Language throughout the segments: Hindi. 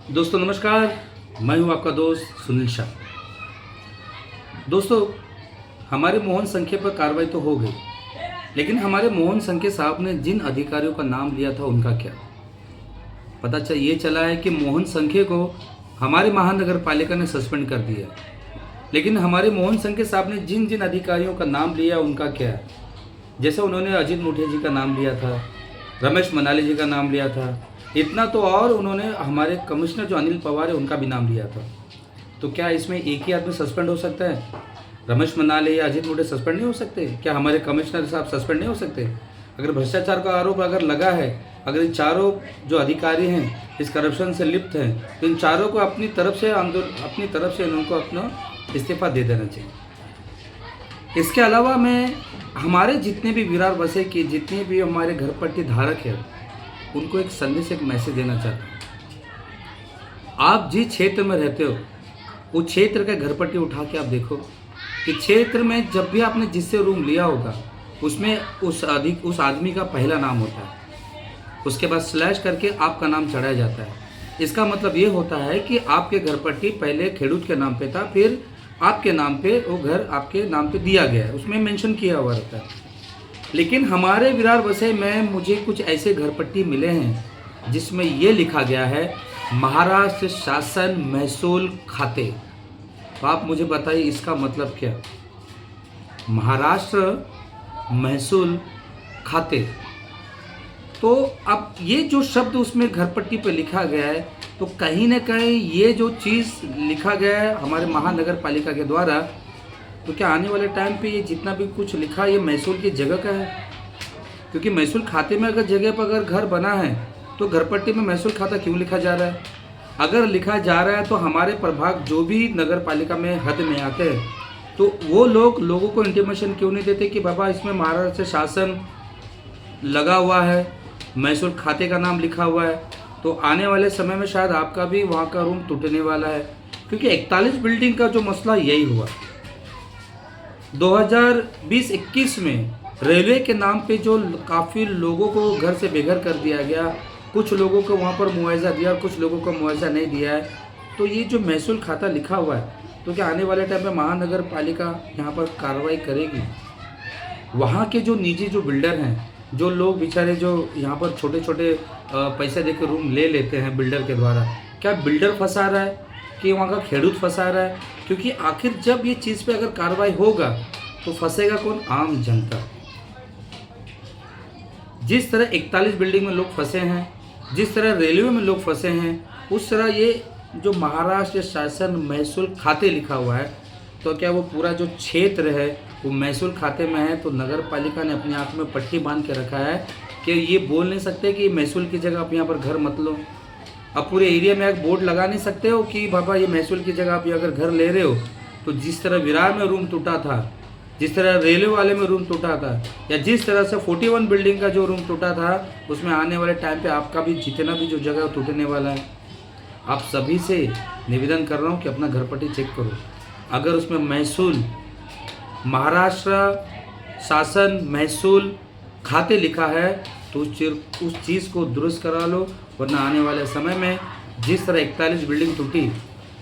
दोस्तों नमस्कार, मैं हूं आपका दोस्त सुनील शाह। दोस्तों, हमारे मोहन संख्या पर कार्रवाई तो हो गई, लेकिन हमारे मोहन संख्या साहब ने जिन अधिकारियों का नाम लिया था उनका क्या? ये चला है कि मोहन संख्या को हमारे महानगर पालिका ने सस्पेंड कर दिया, लेकिन हमारे मोहन संख्या साहब ने जिन जिन अधिकारियों का नाम लिया उनका क्या? जैसे उन्होंने अजीत मुठिया जी का नाम लिया था, रमेश मनाली जी का नाम लिया था, इतना तो और उन्होंने हमारे कमिश्नर जो अनिल पवार है उनका भी नाम लिया था। तो क्या इसमें एक ही आदमी सस्पेंड हो सकता है? रमेश मनाली या अजीत मुठिया सस्पेंड नहीं हो सकते? क्या हमारे कमिश्नर साहब सस्पेंड नहीं हो सकते? अगर भ्रष्टाचार का आरोप अगर लगा है, अगर इन चारों जो अधिकारी हैं इस करप्शन से लिप्त हैं, तो इन चारों को अपनी तरफ से उनको अपना इस्तीफा दे देना चाहिए। इसके अलावा मैं हमारे जितने भी विरार बसे के जितने भी हमारे घर पट्टी धारक हैं उनको एक संदेश, एक मैसेज देना चाहता हूँ। आप जिस क्षेत्र में रहते हो उस क्षेत्र का घर पट्टी उठा के आप देखो कि क्षेत्र में जब भी आपने जिससे रूम लिया होगा उसमें उस आदमी का पहला नाम होता है, उसके बाद स्लैश करके आपका नाम चढ़ाया जाता है। इसका मतलब ये होता है कि आपके घर पट्टी पहले खेडूत के नाम पे था, फिर आपके नाम पे वो घर आपके नाम पे दिया गया है, उसमें मेंशन किया हुआ रहता है। लेकिन हमारे विरार बसे में मुझे कुछ ऐसे घर पट्टी मिले हैं जिसमें ये लिखा गया है महाराष्ट्र शासन महसूल खाते। तो आप मुझे बताइए इसका मतलब क्या? महाराष्ट्र महसूल खाते। तो अब ये जो शब्द उसमें घर पट्टी पे लिखा गया है, तो कहीं ना कहीं ये जो चीज़ लिखा गया है हमारे महानगर पालिका के द्वारा, तो क्या आने वाले टाइम पे ये जितना भी कुछ लिखा है ये महसूल की जगह का है? क्योंकि महसूल खाते में अगर जगह पर अगर घर बना है तो घर पट्टी में महसूल खाता क्यों लिखा जा रहा है? अगर लिखा जा रहा है तो हमारे प्रभाग जो भी नगर पालिका में हद में आते हैं तो वो लोगों को इंटीमेशन क्यों नहीं देते कि बाबा इसमें महाराष्ट्र शासन लगा हुआ है, महसूल खाते का नाम लिखा हुआ है। तो आने वाले समय में शायद आपका भी वहाँ का रूम टूटने वाला है, क्योंकि 41 बिल्डिंग का जो मसला यही हुआ 2020-21 में रेलवे के नाम पे जो काफ़ी लोगों को घर से बेघर कर दिया गया, कुछ लोगों को वहाँ पर मुआवजा दिया और कुछ लोगों को मुआवजा नहीं दिया है। तो ये जो महसूल खाता लिखा हुआ है, तो क्या आने वाले टाइम में महानगर पालिका यहाँ पर कार्रवाई करेगी? वहाँ के जो निजी जो बिल्डर हैं, जो लोग बेचारे जो यहाँ पर छोटे छोटे पैसे देकर रूम ले लेते हैं बिल्डर के द्वारा, क्या बिल्डर फंसा रहा है कि वहाँ का खेडूत फंसा रहा है? क्योंकि आखिर जब ये चीज़ पे अगर कार्रवाई होगा तो फंसेगा कौन? आम जनता। जिस तरह 41 बिल्डिंग में लोग फंसे हैं, जिस तरह रेलवे में लोग फंसे हैं, उस तरह ये जो महाराष्ट्र शासन महसूल खाते लिखा हुआ है, तो क्या वो पूरा जो क्षेत्र है वो महसूल खाते में है? तो नगर पालिका ने अपनी आँख में पट्टी बांध के रखा है कि ये बोल नहीं सकते कि महसूल की जगह आप यहाँ पर घर मत लो। अब पूरे एरिया में एक बोर्ड लगा नहीं सकते हो कि बाबा ये महसूल की जगह आप अगर घर ले रहे हो, तो जिस तरह विरार में रूम टूटा था, जिस तरह रेलवे वाले में रूम टूटा था, या जिस तरह से 41 बिल्डिंग का जो रूम टूटा था, उसमें आने वाले टाइम पे आपका भी जितना भी जो जगह टूटने वाला है। आप सभी से निवेदन कर रहा हूँ कि अपना घर पट्टी चेक करो। अगर उसमें महसूल महाराष्ट्र शासन महसूल खाते लिखा है तो उस चीज़ को दुरुस्त करा लो, वरना आने वाले समय में जिस तरह 41 बिल्डिंग टूटी,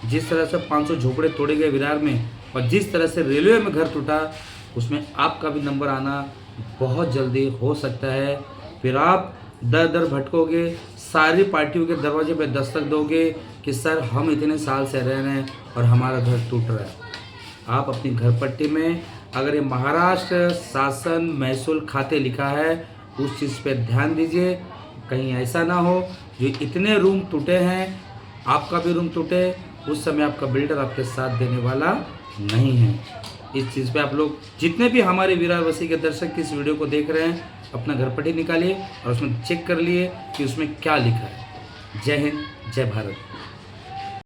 जिस तरह से 500 झोपड़े तोड़े गए विरार में, और जिस तरह से रेलवे में घर टूटा, उसमें आपका भी नंबर आना बहुत जल्दी हो सकता है। फिर आप दर दर भटकोगे, सारी पार्टियों के दरवाजे पे दस्तक दोगे कि सर हम इतने साल से रह रहे हैं और हमारा घर टूट रहा है। आप अपनी घर पट्टी में अगर ये महाराष्ट्र शासन महसूल खाते लिखा है उस चीज़ पे ध्यान दीजिए, कहीं ऐसा ना हो जो इतने रूम टूटे हैं आपका भी रूम टूटे, उस समय आपका बिल्डर आपके साथ देने वाला नहीं है। इस चीज़ पे आप लोग जितने भी हमारे विरार बसी के दर्शक इस वीडियो को देख रहे हैं, अपना घर पट्टी निकालिए और उसमें चेक कर लिए कि उसमें क्या लिखा है। जय हिंद, जय भारत।